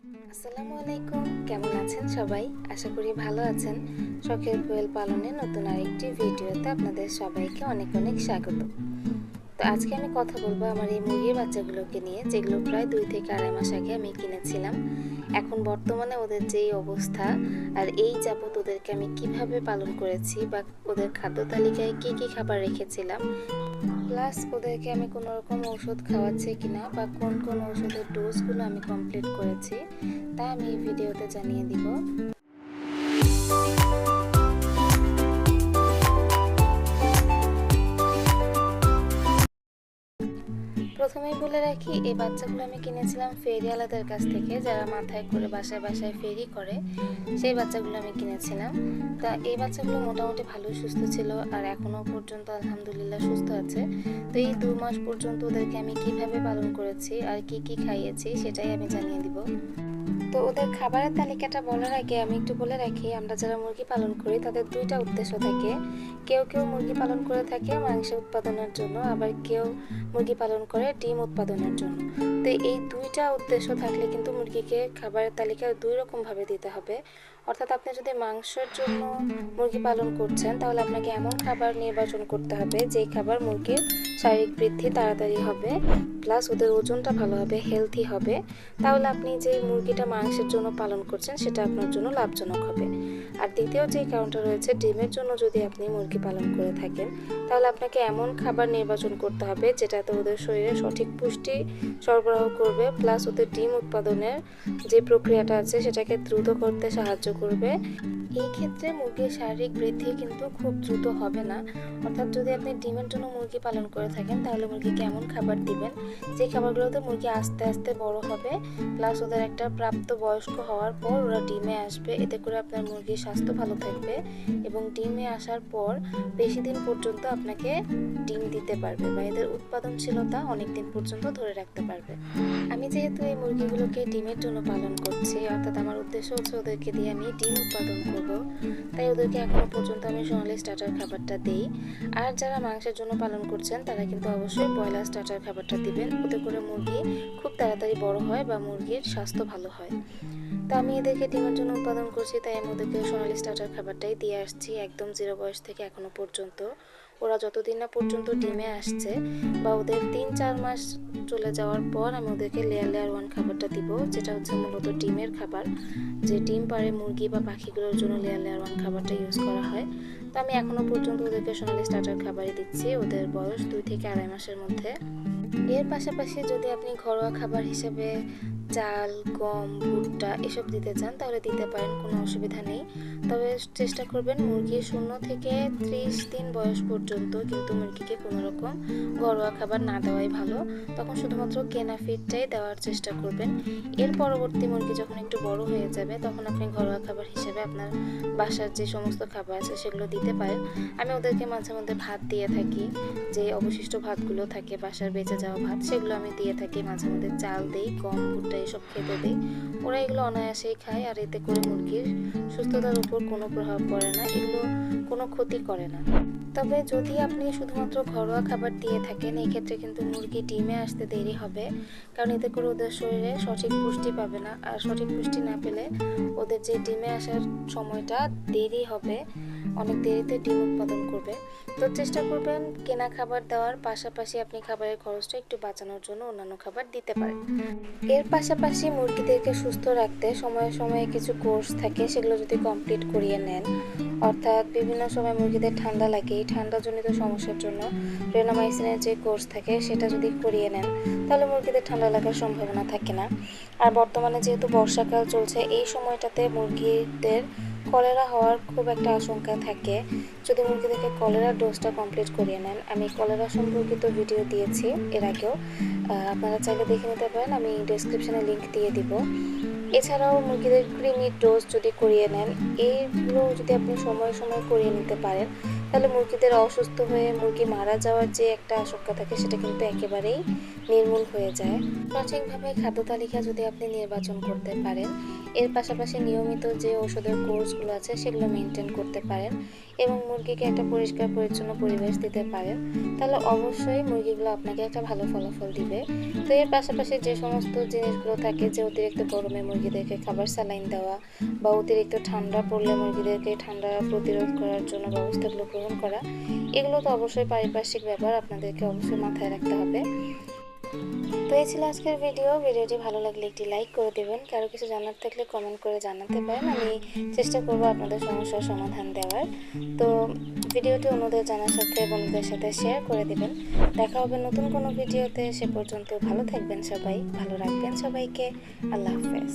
আসসালামু আলাইকুম, কেমন আছেন সবাই? আশা করি ভালো আছেন। শখের কোয়েল পালনে নতুন আরেকটি ভিডিওতে আপনাদের সবাইকে অনেক অনেক স্বাগত। তো আজকে আমি কথা বলবো আমার এই মুরগির বাচ্চাগুলোকে নিয়ে, যেগুলো প্রায় 2 থেকে আড়াই মাস আগে আমি কিনেছিলাম। এখন বর্তমানে ওদের যেই অবস্থা আর এই যাবত ওদেরকে আমি কিভাবে পালন করেছি বা ওদের খাদ্য তালিকায় কি কি খাবার রেখেছিলাম, প্লাস ওদেরকে আমি কোনো রকম ওষুধ খাওয়াচ্ছি কিনা বা কোন কোন ওষুধের ডোজগুলো আমি কমপ্লিট করেছি তা আমি এই ভিডিওতে জানিয়ে দিব। প্রথমেই বলে রাখি, এই বাচ্চাগুলো আমি কিনেছিলাম ফেরিওয়ালাদের কাছ থেকে, যারা মাথায় করে বাসায় বাসায় ফেরি করে, সেই বাচ্চাগুলো আমি কিনেছিলাম। তা এই বাচ্চাগুলো মোটামুটি ভালোই সুস্থ ছিল আর এখনও পর্যন্ত আলহামদুলিল্লাহ সুস্থ আছে। তো এই 2 মাস পর্যন্ত ওদেরকে আমি কিভাবে পালন করেছি আর কি কি খাইয়েছি সেটাই আমি জানিয়ে দিব। তো ওদের খাবারের তালিকাটা বলার আগে আমি একটু বলে রাখি, আমরা যারা মুরগি পালন করি তাদের 2টা উদ্দেশ্য থাকে। কেউ কেউ মুরগি পালন করে থাকে মাংস উৎপাদনের জন্য, আবার কেউ মুরগি পালন করে ডিম উৎপাদনের জন্য। তো এই 2টা উদ্দেশ্য থাকলে কিন্তু মুরগিকে খাবারের তালিকায় 2 রকমভাবে দিতে হবে। অর্থাৎ আপনি যদি মাংসের জন্য মুরগি পালন করছেন তাহলে আপনাকে এমন খাবার নির্বাচন করতে হবে যেই খাবার মুরগির শারীরিক বৃদ্ধি তাড়াতাড়ি হবে, প্লাস ওদের ওজনটা ভালো হবে, হেলথি হবে। তাহলে আপনি যে মুরগিটা মাংসের জন্য পালন করছেন সেটা আপনার জন্য লাভজনক হবে। আর দ্বিতীয় যে কারণটা রয়েছে, ডিমের জন্য যদি আপনি মুরগি পালন করে থাকেন তাহলে আপনাকে এমন খাবার নির্বাচন করতে হবে যেটাতে ওদের শরীরে সঠিক পুষ্টি সরবরাহ করবে, প্লাস ওদের ডিম উৎপাদনের যে প্রক্রিয়াটা আছে সেটাকে দ্রুত করতে সাহায্য করবে। এই ক্ষেত্রে মুরগির শারীরিক বৃদ্ধি কিন্তু খুব দ্রুত হবে না। অর্থাৎ যদি আপনি ডিমের জন্য মুরগি পালন করে থাকেন তাহলে মুরগিকে এমন খাবার দিবেন যে খাবারগুলোতে মুরগি আস্তে আস্তে বড় হবে, প্লাস ওদের একটা প্রাপ্ত বয়স্ক হওয়ার পর ওরা ডিমে আসবে। এতে করে আপনার মুরগির স্বাস্থ্য ভালো থাকবে এবং ডিমে আসার পর বেশি দিন পর্যন্ত আপনাকে ডিম দিতে পারবে বা এদের উৎপাদনশীলতা অনেক দিন পর্যন্ত ধরে রাখতে পারবে। আমি যেহেতু এই মুরগিগুলোকে ডিমের জন্য পালন করছি, অর্থাৎ আমার উদ্দেশ্য হচ্ছে ওদেরকে দিয়ে আমি ডিম উৎপাদন করব, তাই ওদেরকে এখনো পর্যন্ত আমি সোনালি স্টার্টার খাবারটা দিই। আর যারা মাংসের জন্য পালন করছেন তারা কিন্তু অবশ্যই ব্রয়লার স্টার্টার খাবারটা দিবেন, ওতে করে মুরগি খুব তাড়াতাড়ি বড় হয় বা মুরগির স্বাস্থ্য ভালো হয়। তো আমি এদেরকে ডিমের জন্য উৎপাদন করছি, তাই আমি ওদেরকে সোনালি স্টার্টার খাবারটাই দিয়ে আসছি একদম 0 বয়স থেকে এখনো পর্যন্ত। ওরা যতদিন না পর্যন্ত ডিমে আসছে বা ওদের 3-4 মাস চলে যাওয়ার পর আমি ওদেরকে লেয়ার লেয়ার 1 খাবারটা দিব, যেটা হচ্ছে মূলত ডিমের খাবার। যে ডিম পাড়ে মুরগি বা পাখিগুলোর জন্য লেয়ার লেয়ার 1 খাবারটা ইউজ করা হয়। তো আমি এখনো পর্যন্ত ওদেরকে সোনালি স্টার্টার খাবারই দিচ্ছি ওদের বয়স 2 থেকে আড়াই মাসের মধ্যে। এর পাশাপাশি যদি আপনি ঘরোয়া খাবার হিসেবে চাল, গম, ভুট্টা এসব দিতে চান তাহলে দিতে পারেন, কোনো অসুবিধা নেই। তবে চেষ্টা করবেন মুরগির 0 থেকে 30 দিন বয়স পর্যন্ত কিন্তু মুরগিকে কোনো রকম ঘরোয়া খাবার না দেওয়াই ভালো। তখন শুধুমাত্র কেনা ফিডটাই দেওয়ার চেষ্টা করবেন। এর পরবর্তী মুরগি যখন একটু বড় হয়ে যাবে তখন আপনি ঘরোয়া খাবার হিসেবে আপনার বাসার যে সমস্ত খাবার আছে সেগুলো দিতে পারেন। আমি ওদেরকে মাঝে মধ্যে ভাত দিয়ে থাকি, যে অবশিষ্ট ভাতগুলো থাকে বাসার বেঁচে যাওয়া ভাত, সেগুলো আমি দিয়ে থাকি। মাঝে মধ্যে চাল দিই, গম, ভুট্টা এসব খেতে দিই। ওরা এগুলো অনায়াসেই খায় আর এতে করে মুরগির সুস্থতার উপর কোনো প্রভাব পড়ে না, এগুলো কোনো ক্ষতি করে না। তবে যদি আপনি শুধুমাত্র ঘরোয়া খাবার দিয়ে থাকেন এই ক্ষেত্রে কিন্তু মুরগি ডিমে আসতে দেরি হবে, কারণ এতে করে ওদের শরীরে সঠিক পুষ্টি পাবে না, আর সঠিক পুষ্টি না পেলে ওদের যে ডিমে আসার সময়টা দেরি হবে, অনেক দেরিতে ডিম উৎপাদন করবে। তো চেষ্টা করবেন কেনা খাবার দেওয়ার পাশাপাশি আপনি খাবারের খরচটা একটু বাঁচানোর জন্য অন্যান্য খাবার দিতে পারেন। এর পাশাপাশি মুরগিদেরকে সুস্থ রাখতে সময়ে সময়ে কিছু কোর্স থাকে, সেগুলো যদি কমপ্লিট করিয়ে নেন, অর্থাৎ বিভিন্ন সময় মুরগিদের ঠান্ডা লাগে, এই ঠান্ডাজনিত সমস্যার জন্য রেনামাইসিনের যে কোর্স থাকে সেটা যদি করিয়ে নেন তাহলে মুরগিদের ঠান্ডা লাগার সম্ভাবনা থাকে না। আর বর্তমানে যেহেতু বর্ষাকাল চলছে, এই সময়টাতে মুরগিদের কলেরা হওয়ার খুব একটা আশঙ্কা থাকে। যদি মুরগিদেরকে কলেরার ডোজটা কমপ্লিট করিয়ে নেন, আমি কলেরা সম্পর্কিত ভিডিও দিয়েছি এর আগেও, আপনারা চাইলে দেখে নিতে পারেন, আমি ডেসক্রিপশনে লিংক দিয়ে দিব। এছাড়াও মুরগিদের কৃমির ডোজ যদি করিয়ে নেন, এইগুলো যদি আপনি সময় সময় করিয়ে নিতে পারেন তাহলে মুরগিদের অসুস্থ হয়ে মুরগি মারা যাওয়ার যে একটা আশঙ্কা থাকে সেটা কিন্তু একেবারেই নির্মূল হয়ে যায়। সঠিকভাবে খাদ্য তালিকা যদি আপনি নির্বাচন করতে পারেন, এর পাশাপাশি নিয়মিত যে ওষুধের কোর্সগুলো আছে সেগুলো মেনটেন করতে পারেন এবং মুরগিকে একটা পরিষ্কার পরিচ্ছন্ন পরিবেশ দিতে পারেন, তাহলে অবশ্যই মুরগিগুলো আপনাকে একটা ভালো ফলাফল দিবে। তো এর পাশাপাশি যে সমস্ত জিনিসগুলো থাকে, যে অতিরিক্ত গরমে মুরগিদেরকে খাবার স্যালাইন দেওয়া বা অতিরিক্ত ঠান্ডা পড়লে মুরগিদেরকে ঠান্ডা প্রতিরোধ করার জন্য ব্যবস্থাগুলো গ্রহণ করা, এগুলো তো অবশ্যই পারিপার্শ্বিক ব্যাপার, আপনাদেরকে অবশ্যই মাথায় রাখতে হবে। তো এই ছিল আজকের ভিডিওটি ভালো লাগলে একটি লাইক করে দেবেন। কারো কিছু জানার থাকলে কমেন্ট করে জানাতে পারেন, আমি চেষ্টা করব আপনাদের সমস্যার সমাধান দেওয়ার। তো ভিডিওটি অন্যদের জানার সাথে বন্ধুদের সাথে শেয়ার করে দেবেন। দেখা হবে নতুন কোনো ভিডিওতে। সে পর্যন্ত ভালো থাকবেন সবাই, ভালো রাখবেন সবাইকে। আল্লাহ হাফেজ।